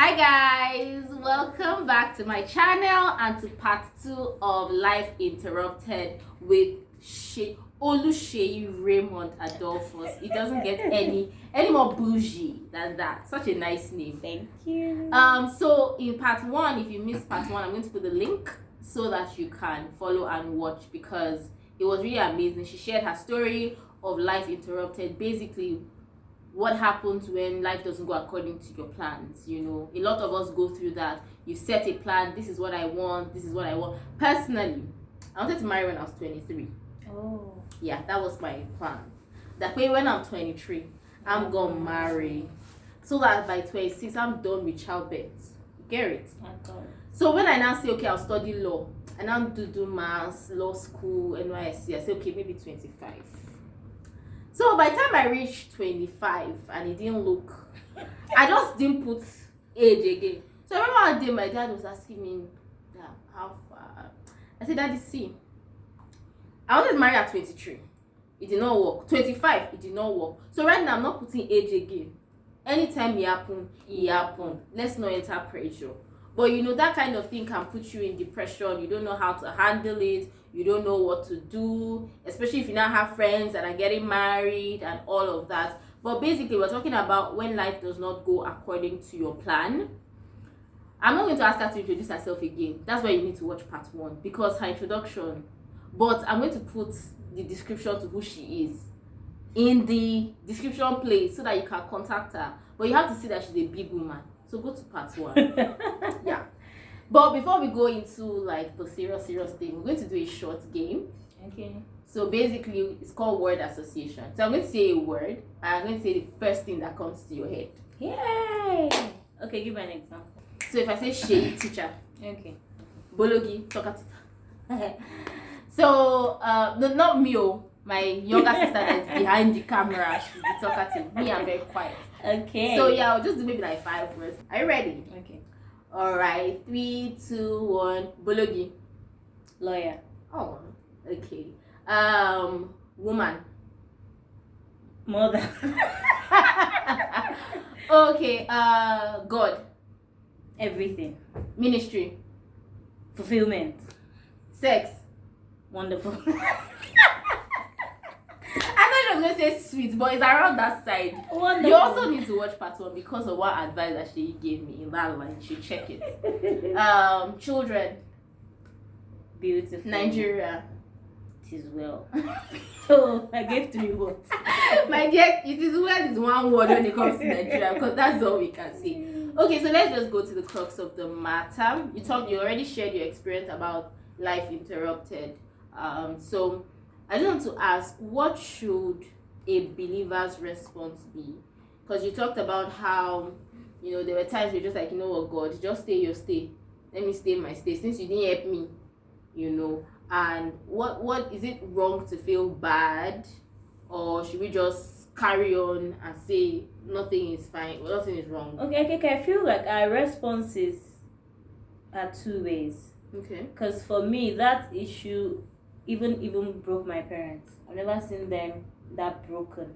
Hi guys, welcome back to my channel and to part 2 of Life Interrupted with Oluseyi Adolphus. It doesn't get any more bougie than that. Such a nice name. Thank you. So in part 1, if you missed part 1, I'm going to put the link so that you can follow and watch because it was really amazing. She shared her story of Life Interrupted, basically what happens when life doesn't go according to your plans. You know, a lot of us go through that. You set a plan, this is what I want, this is what I want. Personally, I wanted to marry when I was 23. Oh. Yeah, that was my plan. That way when I'm 23, I'm gonna marry. So that by 26, I'm done with childbirth. Get it? So when I now say, okay, I'll study law, and now do maths, law school, NYSC, I say, okay, maybe 25. So by the time I reached 25 and it didn't look, I just didn't put age again. So I remember one day my dad was asking me, yeah, how far? I said, Daddy, see, I wanted to marry at 23. It did not work. 25, it did not work. So right now I'm not putting age again. Anytime it happen. Let's not enter pressure. But you know, that kind of thing can put you in depression. You don't know how to handle it. You don't know what to do, especially if you now have friends that are getting married and all of that. But basically, we're talking about when life does not go according to your plan. I'm not going to ask her to introduce herself again. That's why you need to watch part 1 because her introduction. But I'm going to put the description to who she is in the description place so that you can contact her. But you have to see that she's a big woman. So go to part 1. Yeah. But before we go into like the serious thing, we're going to do a short game. Okay. So basically, it's called word association. So I'm going to say a word, and I'm going to say the first thing that comes to your head. Yay! Okay, give me an example. So if I say Seyi, teacher. Okay. Bologi, talkative. So no, not me. My younger sister that is behind the camera, she's the talkative. Me, I'm very quiet. Okay. So yeah, I'll just do maybe like 5 words. Are you ready? Okay. All right, 3, 2, 1. Bologi. Lawyer. Oh, okay. Woman. Mother. Okay. God. Everything. Ministry. Fulfillment. Sex. Wonderful. I thought she was gonna say sweet, but it's around that side. Wonderful. You also need to watch part 1 because of what advice that she gave me in that line. You should check it. Children. Beautiful. Nigeria. It is well. Oh, I gave 3 words. My dear, it is well is one word when it comes to Nigeria because that's all we can say. Okay, so let's just go to the crux of the matter. You already shared your experience about Life Interrupted. So I just want to ask, what should a believer's response be? Because you talked about how, you know, there were times you're just like, you know what, God, just stay your stay. Let me stay my stay. Since you didn't help me, you know. And what is it wrong to feel bad? Or should we just carry on and say nothing is fine, nothing is wrong? Okay. I feel like our responses are 2 ways. Okay. Because for me, that issue even broke my parents. I've never seen them that broken.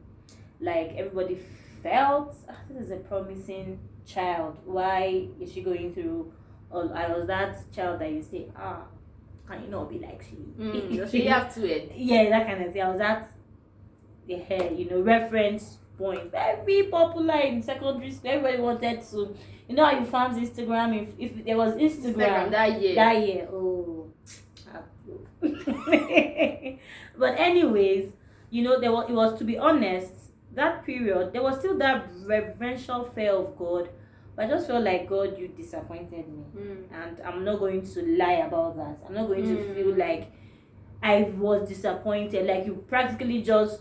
Like everybody felt, this is a promising child. Why is she going through? I was that child that you say, can you not be like she? She have to it. Yeah, that kind of thing. I was that reference point. Very popular in secondary school. Everybody wanted to. You know how you found Instagram? If there was Instagram that year. Oh. But anyways, you know, it was, to be honest, that period, there was still that reverential fear of God. But I just felt like, God, you disappointed me. And I'm not going to lie about that. I'm not going to feel like I was disappointed. Like you practically just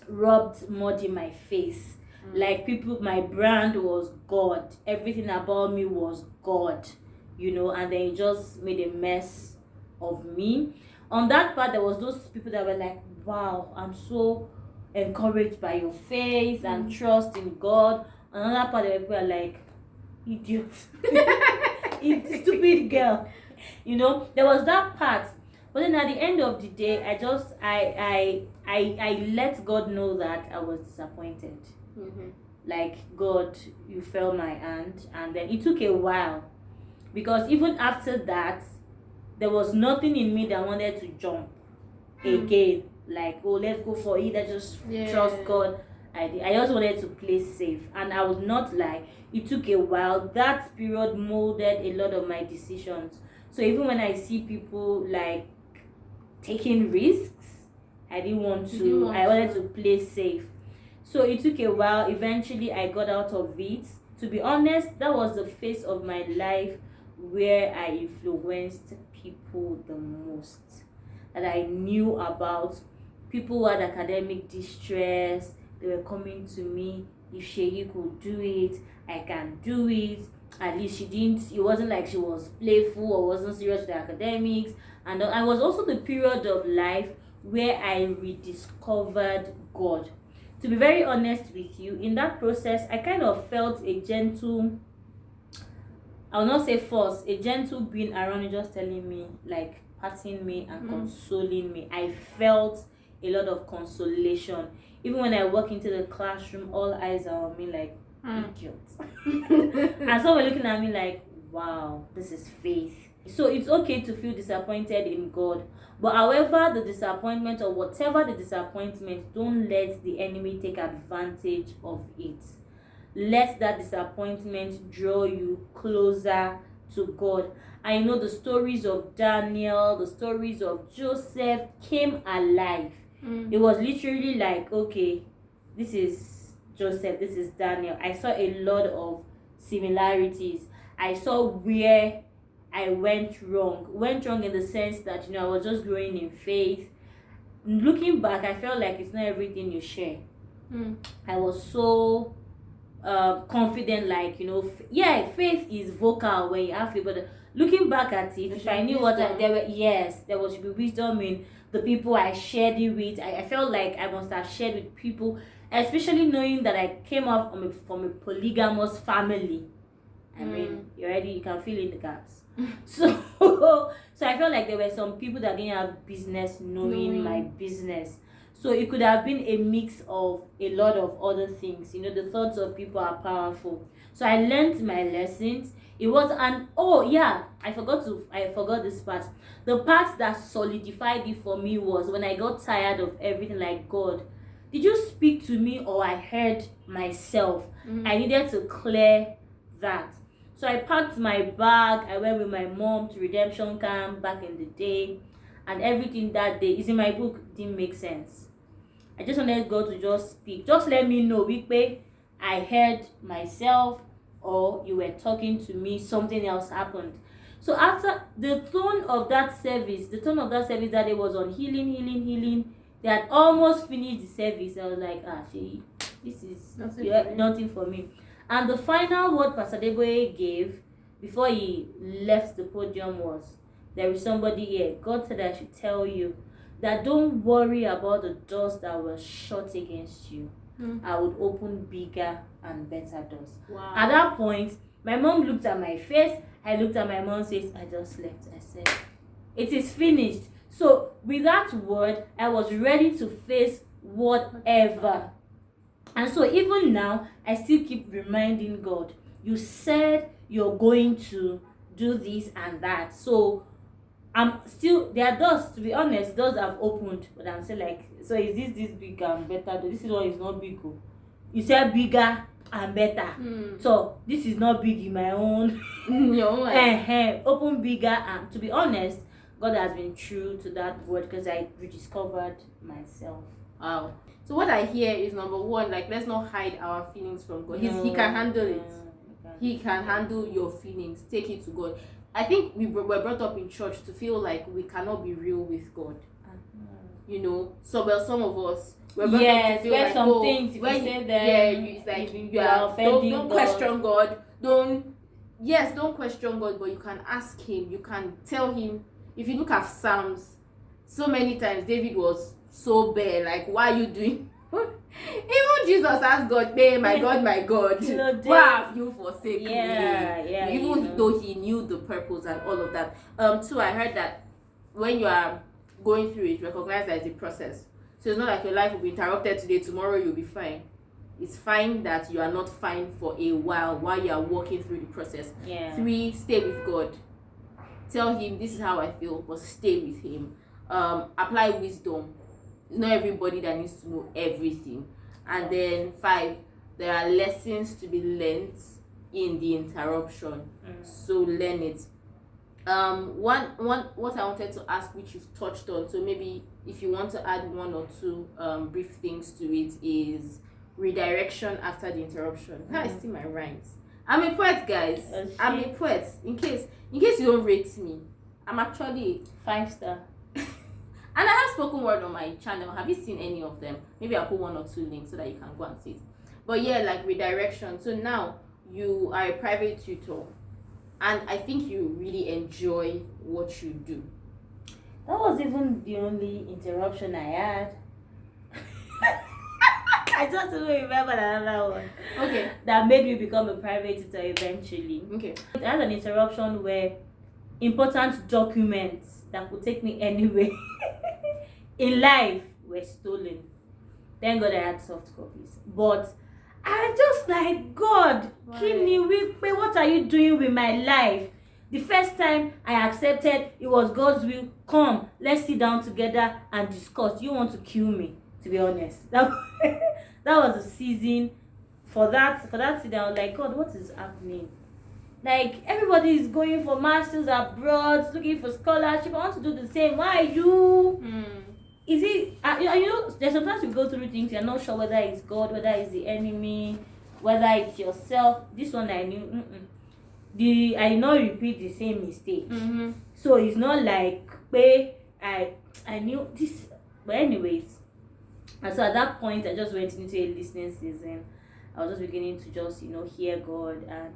rubbed mud in my face. Like my brand was God. Everything about me was God. You know, and then it just made a mess of me. On that part, there was those people that were like, wow, I'm so encouraged by your faith and trust in God. Another part, there were people like, idiot. Stupid girl. You know, there was that part. But then at the end of the day, I let God know that I was disappointed. like, God, you fell my hand. And then it took a while, because even after that, there was nothing in me that wanted to jump again. Like, oh, let's go for it, let's just trust God. I just wanted to play safe, and I would not lie, it took a while. That period molded a lot of my decisions. So even when I see people like taking risks, I didn't want to. I wanted to play safe. So it took a while. Eventually I got out of it. To be honest, that was the phase of my life where I influenced people the most, that I knew about. People who had academic distress, they were coming to me. If Seyi could do it, I can do it. At least she didn't, it wasn't like she was playful or wasn't serious with academics. And I was also the period of life where I rediscovered God. To be very honest with you, in that process, I kind of felt a gentle, I will not say force, a gentle being around me, just telling me, like, patting me and consoling me. I felt a lot of consolation. Even when I walk into the classroom, all eyes are on me like, idiots. And some were looking at me like, wow, this is faith. So it's okay to feel disappointed in God. But however, the disappointment, or whatever the disappointment, don't let the enemy take advantage of it. Let that disappointment draw you closer to God. I know the stories of Daniel, the stories of Joseph came alive. It was literally like, okay, this is Joseph, this is Daniel. I saw a lot of similarities. I saw where I went wrong in the sense that, I was just growing in faith. Looking back, I felt like it's not everything you share. I was so confident, like, faith is vocal when you have faith, but looking back at it, if I knew wisdom. There was should be wisdom in the people I shared it with. I felt like I must have shared with people, especially knowing that I came out from a polygamous family. I mean, you can fill in the gaps. So I felt like there were some people that didn't have business knowing my business. So it could have been a mix of a lot of other things. The thoughts of people are powerful. So I learned my lessons. It was I forgot this part. The part that solidified it for me was when I got tired of everything, like, God, did you speak to me or I heard myself? I needed to clear that. So I packed my bag. I went with my mom to redemption camp back in the day, and everything that day is in my book. Didn't make sense. I just wanted God to just speak. Just let me know, I heard myself, or you were talking to me, something else happened. So after the tone of that service that day was on healing. They had almost finished the service. I was like, Seyi, this is nothing for me. And the final word Pastor Deboye gave before he left the podium was, there is somebody here. God said I should tell you that don't worry about the doors that were shut against you. I would open bigger and better doors. Wow. At that point, my mom looked at my face. I looked at my mom's face. I just slept. I said, it is finished. So with that word, I was ready to face whatever. And so even now, I still keep reminding God, you said you're going to do this and that. So I'm still, there are doors, to be honest, doors have opened, but I'm still like, so is this bigger and better? This is one is not big. You said bigger and better. So this is not big in my own. Your own. Open bigger. And to be honest, God has been true to that word, because I rediscovered myself. Wow. So what I hear is, number one, like, let's not hide our feelings from God. He can handle it. He can handle your feelings. Take it to God. I think we were brought up in church to feel like we cannot be real with God. So some of us were brought up to feel like, some things if you say them, it's like you are offending don't question God. Don't question God, but you can ask Him. You can tell Him. If you look at Psalms, so many times David was so bare, like, why are you doing? Even Jesus asked God, hey, my God, why have you forsaken me? Even though he knew the purpose and all of that. Too, I heard that when you are going through it, recognize that it's a process. So it's not like your life will be interrupted today, tomorrow you'll be fine. it's fine that you are not fine for a while you are walking through the process. 3, stay with God. Tell him this is how I feel, but stay with him. Apply wisdom. It's not everybody that needs to know everything. And then 5, there are lessons to be learned in the interruption. So learn it. What I wanted to ask, which you've touched on, so maybe if you want to add 1 or 2 brief things to it, is redirection after the interruption. How I see my rhymes. I'm a poet, guys. I'm a poet. In case you don't rate me, I'm actually 5-star. And I have spoken word on my channel. Have you seen any of them? Maybe I'll put 1 or 2 links so that you can go and see it. But yeah, like redirection. So now you are a private tutor, and I think you really enjoy what you do. That was even the only interruption I had. I just don't remember another one. Okay. That made me become a private tutor eventually. Okay. I had an interruption where important documents that could take me anywhere in life were stolen. Thank God I had soft copies. But I just like, God, Kini, what are you doing with my life? The first time I accepted it was God's will. Come, let's sit down together and discuss. You want to kill me, to be honest. That was a season for that sit down. Like, God, what is happening? Like, everybody is going for masters abroad, looking for scholarship. I want to do the same. Why are you? Is it? You know, there's sometimes you go through things you're not sure whether it's God, whether it's the enemy, whether it's yourself. This one I knew. I did not repeat the same mistake. So it's not like I knew this. But anyways, and so at that point I just went into a listening season. I was just beginning to just hear God, and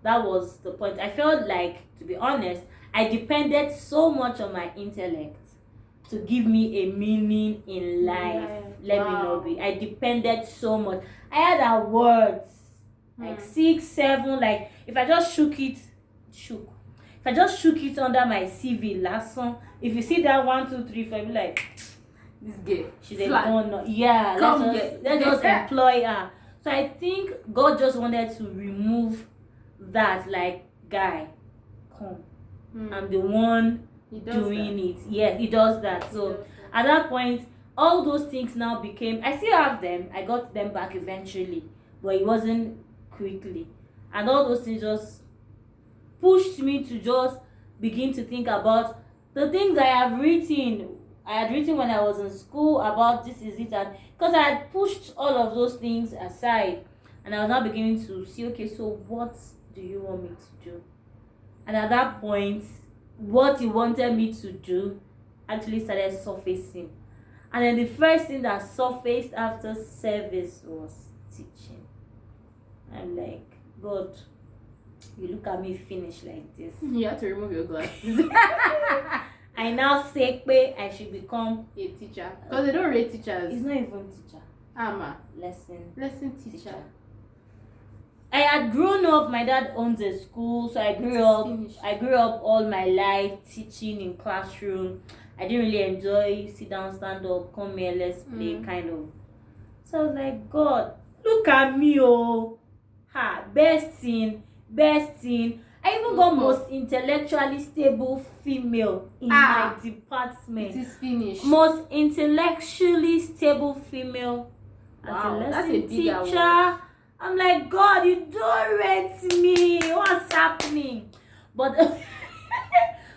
that was the point. I felt like, to be honest, I depended so much on my intellect to give me a meaning in life. Let me know. I depended so much. I had our words like 6, 7. Like if I just shook it under my CV last song, if you see that 1, 2, 3, 4, be like, this girl, she's a gone. Yeah, let's just employ her. So I think God just wanted to remove that, like, guy, come. I'm the one doing it. Yeah, he does that. So at that point, all those things now became, I still have them. I got them back eventually, but it wasn't quickly. And all those things just pushed me to just begin to think about the things I have written. I had written when I was in school about this is it, and because I had pushed all of those things aside, and I was now beginning to see, okay, so what do you want me to do? And at that point, what he wanted me to do actually started surfacing. And then the first thing that surfaced after service was teaching. I'm like, God, you look at me finish like this. You have to remove your glasses. I now say I should become a teacher, because they don't rate teachers. It's not even teacher. Lesson teacher. I had grown up. My dad owns a school, so I grew up all my life teaching in classroom. I didn't really enjoy sit down, stand up, come here, let's play kind of. So I was like, God, look at me, best thing. I even got most intellectually stable female in my department. It is finished. Most intellectually stable female as a lesson teacher. I'm like, God, you don't rate me. What's happening? But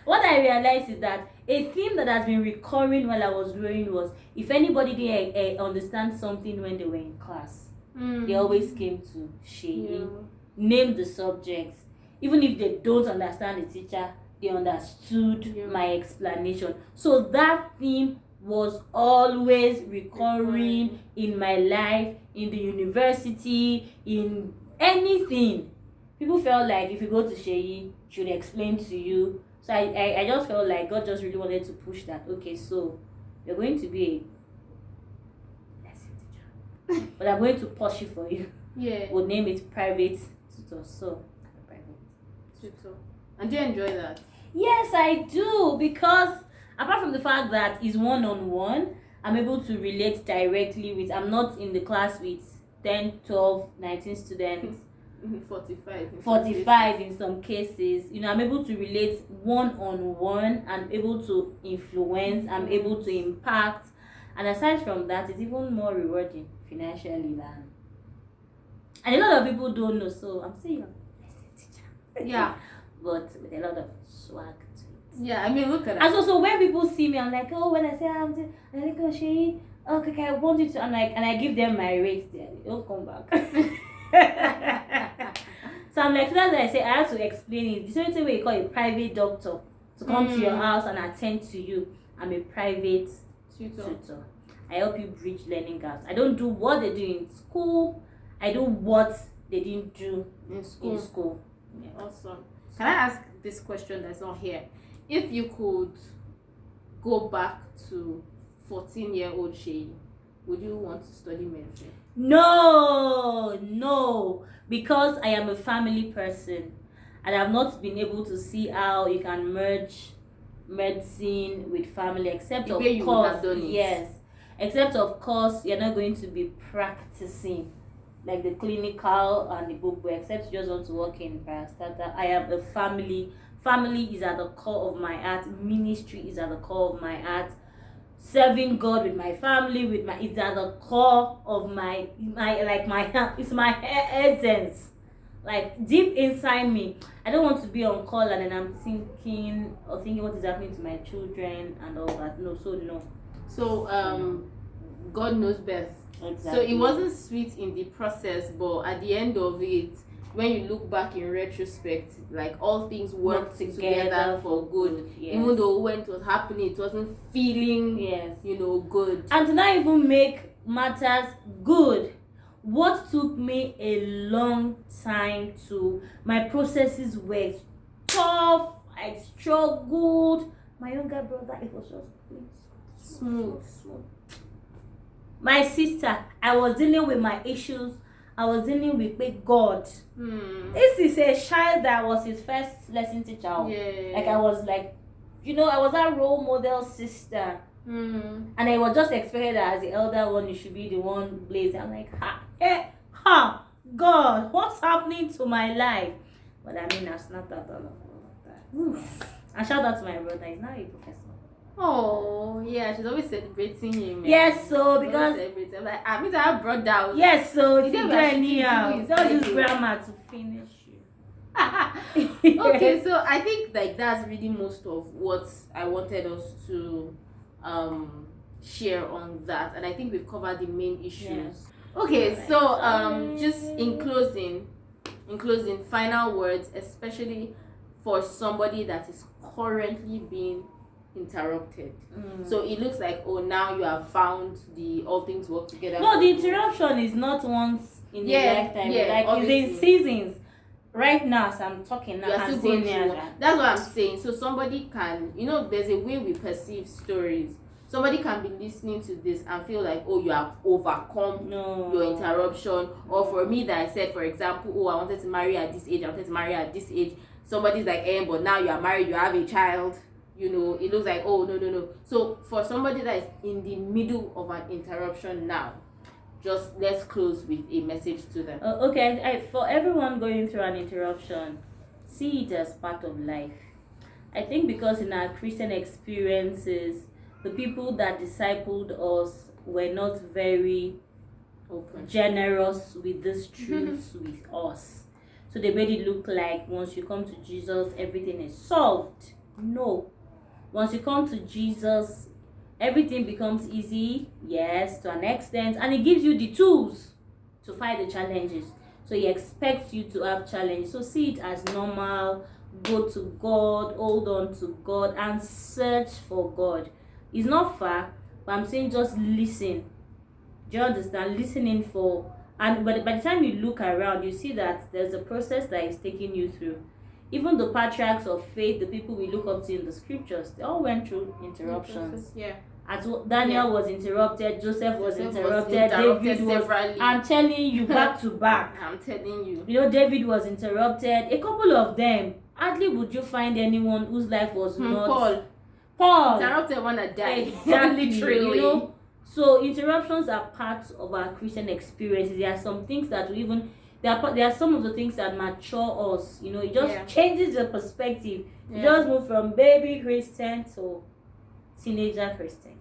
what I realized is that a theme that has been recurring while I was growing was, if anybody didn't understand something when they were in class, they always came to Seyi, name the subjects. Even if they don't understand the teacher, they understood my explanation. So that theme was always recurring in my life, in the university, in anything. People felt like if you go to Seyi, she would explain to you. So I just felt like God just really wanted to push that. Okay, so you're going to be a lesson teacher, but I'm going to push it for you. We'll name it private tutor. So tutor. And do you enjoy that? Yes, I do, because apart from the fact that it's one-on-one, I'm able to relate directly with, I'm not in the class with 10, 12, 19 students. 45 in some cases. I'm able to relate one-on-one. I'm able to influence. I'm able to impact. And aside from that, it's even more rewarding financially than. And a lot of people don't know, so I'm saying I'm a blessed teacher. Yeah. But with a lot of swag to it. Yeah, I mean, look at that. And so when people see me, I'm like, when I say I'm like, oh, Seyi, okay, I want you to, I'm like, and I give them my rate there. They don't come back. So I'm like, so that's why I say I have to explain it. The same way you call a private doctor to come to your house and attend to you. I'm a private tutor. I help you bridge learning gaps. I don't do what they do in school. I do what they didn't do in school. Yeah. Awesome. Can I ask this question that's not here? If you could go back to 14-year-old Seyi, would you want to study medicine? No, because I am a family person and I've not been able to see how you can merge medicine with family, except of course, yes, except of course you're not going to be practicing like the clinical and the book, except you just want to work in parastatal. I am a family is at the core of my heart. Ministry is at the core of my heart. Serving God with my family, it's at the core of my it's my essence, like deep inside me. I don't want to be on call and then I'm thinking what is happening to my children and all that. No. So God knows best. Exactly. So it wasn't sweet in the process, but at the end of it, when you look back in retrospect, like all things worked together for good. Yes. Even though when it was happening, it wasn't feeling, good. And to not even make matters good, what took me a long time my processes were tough. I struggled. My younger brother, it was just smooth. My sister, I was dealing with my issues. I was dealing with God. This is a child that was his first lesson teacher. Yeah. Like I was like, I was that role model sister. And I was just expected that as the elder one, you should be the one blazing. I'm like, God, what's happening to my life? But I mean, I've snapped out all of that. And shout out to my brother, he's now a professor. Oh yeah, she's always celebrating him. Yes, so because I'm like, I mean, I brought down. Yes, so if you do anyhow, don't use grammar to finish you. Okay, so I think like that's really most of what I wanted us to share on that, and I think we've covered the main issues. Yes. Okay, so just in closing, final words, especially for somebody that is currently being interrupted. So it looks like, now you have found the all things work together. No, the interruption is not once in a lifetime. Like it's in seasons. Right now, as I'm talking now, I'm saying that's what I'm saying. So somebody can, there's a way we perceive stories. Somebody can be listening to this and feel like, you have overcome your interruption. Or for me that I said, for example, I wanted to marry at this age. Somebody's like, but now you are married, you have a child. It looks like, no. So for somebody that is in the middle of an interruption now, just let's close with a message to them. Okay, for everyone going through an interruption, see it as part of life. I think because in our Christian experiences, the people that discipled us were not very generous with these truths with us. So they made it look like once you come to Jesus, everything is solved. No. Once you come to Jesus, everything becomes easy, yes, to an extent, and he gives you the tools to fight the challenges. So he expects you to have challenges. So see it as normal. Go to God, hold on to God, and search for God. It's not far, but I'm saying just listen. Do you understand? Listening for, but by the time you look around, you see that there's a process that is taking you through. Even the patriarchs of faith, the people we look up to in the scriptures, they all went through interruptions. Yeah. As Daniel was interrupted, Joseph was interrupted, David was. I'm telling you, back to back. I'm telling you. David was interrupted. A couple of them. Hardly would you find anyone whose life was not. Paul interrupted when I died. Exactly. Literally. So interruptions are part of our Christian experiences. There are some things that we even there are some of the things that mature us. You know, it just changes your perspective. You just move from baby Christian to teenager Christian.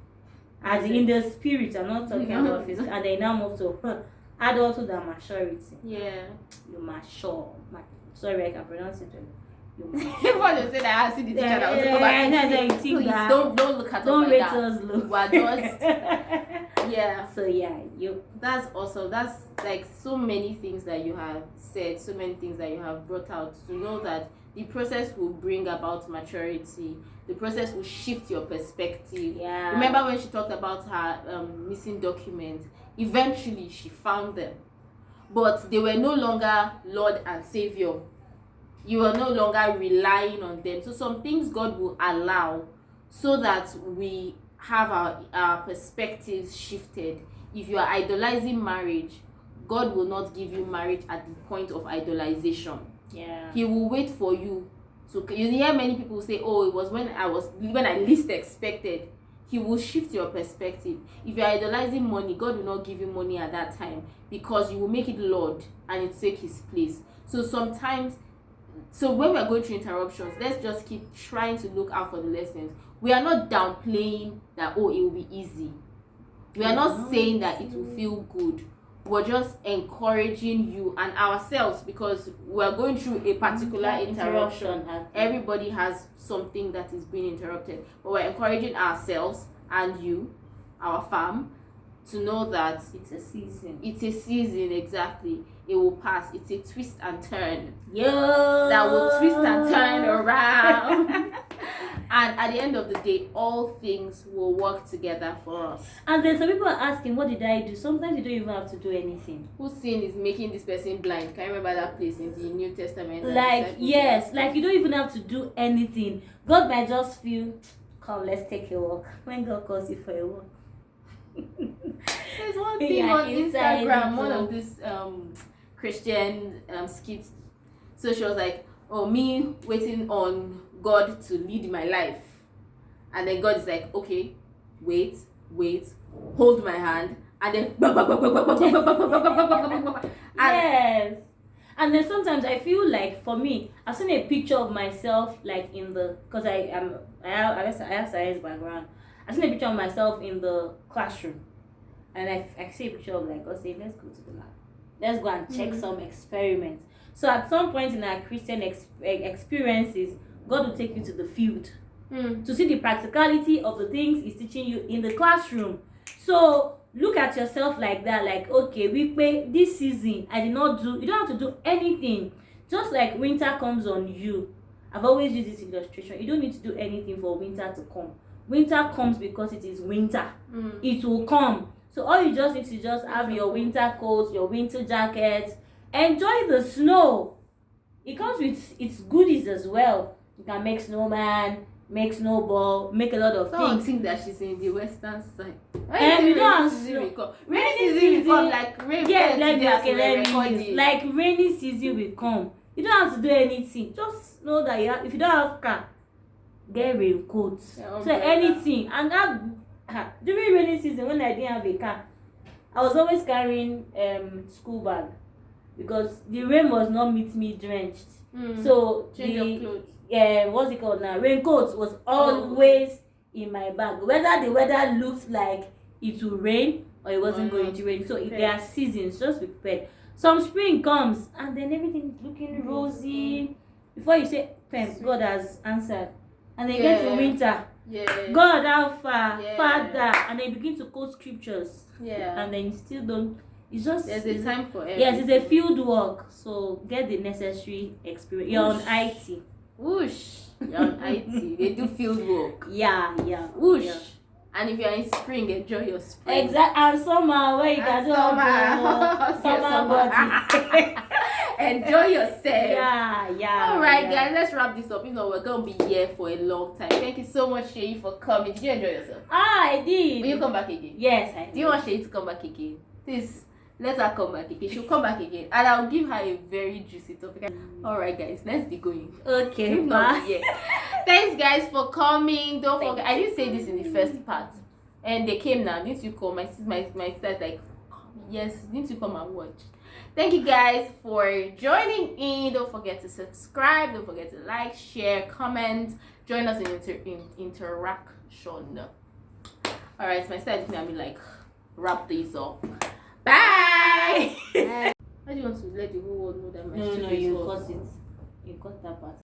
As in the spirit, I'm not talking about physical. And then now move to adulthood and maturity. Yeah. You mature. Sorry, I can pronounce it. Before you say that, I see the teacher that was go back to please don't look at us don't like rate that. us low. We're just yeah. So yeah, that's awesome. That's like so many things that you have said, so many things that you have brought out to know that the process will bring about maturity. The process will shift your perspective. Yeah. Remember when she talked about her missing documents? Eventually, she found them, but they were no longer Lord and Savior. You are no longer relying on them. So some things God will allow so that we have our perspectives shifted. If you are idolizing marriage, God will not give you marriage at the point of idolization. Yeah. He will wait for you. So you hear many people say, oh, it was when I least expected. He will shift your perspective. If you are idolizing money, God will not give you money at that time because you will make it Lord and it take his place. So sometimes, so when we are going through interruptions, let's just keep trying to look out for the lessons. We are not downplaying that, oh, it will be easy. We are not saying that it will feel good. We're just encouraging you and ourselves because we are going through a particular interruption. Everybody has something that is being interrupted. But we're encouraging ourselves and you, our fam, to know that it's a season. It's a season, exactly. It will pass. It's a twist and turn. Yeah. That will twist and turn around. And at the end of the day, all things will work together for us. And then some people are asking, what did I do? Sometimes you don't even have to do anything. Whose sin is making this person blind? Can you remember that place in the New Testament? Like, yes, like you don't even have to do anything. God might just feel, come, let's take a walk. When God calls you for a walk. There's one thing on Instagram, one of these Christian skits. So she was like, oh, me waiting on God to lead my life. And then God is like, okay, wait, hold my hand. And then yes. And then sometimes I feel like, for me, I've seen a picture of myself like in the, because I have science background. I've seen a picture of myself in the classroom. And I see a picture of like God saying, let's go to the lab. Let's go and check some experiments. So at some point in our Christian experiences, God will take you to the field to see the practicality of the things he's teaching you in the classroom. So look at yourself like that, like, okay, this season you don't have to do anything. Just like winter comes on you. I've always used this illustration. You don't need to do anything for winter to come. Winter comes because it is winter. It will come. So all you just need to just have your winter coats, your winter jackets. Enjoy the snow. It comes with its goodies as well. You can make snowman, make snowball, make a lot of things. Don't think that she's in the western side. You don't have rainy season will come, like rain. Yeah, like rainy season will come. You don't have to do anything. Just know that if you don't have car, get raincoat. So anything. And that during rainy season when I didn't have a car, I was always carrying school bag because the rain was not meet me drenched. So change of clothes. What's it called now? Raincoat was always in my bag. Whether the weather looked like it will rain or it wasn't going to rain. So if there are seasons, just be prepared. Some spring comes and then everything is looking rosy. Before you say, God has answered. And then you get to winter. God, how far? Father. And then you begin to quote scriptures. And then you still don't. It's just there's a time for everything. Yes, it's a field work. So get the necessary experience. You're on IT. Whoosh. You're on IT. They do field work. Yeah. Whoosh. Yeah. And if you're in spring, enjoy your spring. Exactly. And summer where you can do summer body. Enjoy yourself. Yeah. Alright, guys, let's wrap this up. You know, we're gonna be here for a long time. Thank you so much, Seyi, for coming. Did you enjoy yourself? I did. Will you come back again? Yes, I did. Do you want Seyi to come back again? Please let her come back again. She'll come back again, and I'll give her a very juicy topic. Alright, guys, let's be going. Okay, Thanks, guys, for coming. Don't forget, I didn't say this in the first part. And they came now. Didn't you come? My sister's like, yes, didn't you come and watch? Thank you guys for joining in. Don't forget to subscribe. Don't forget to like, share, comment. Join us in interaction. Alright, my sister is looking at me like, wrap this up. Bye! How do you want to let the whole world know that my No, studio you is cut it. You cut that part.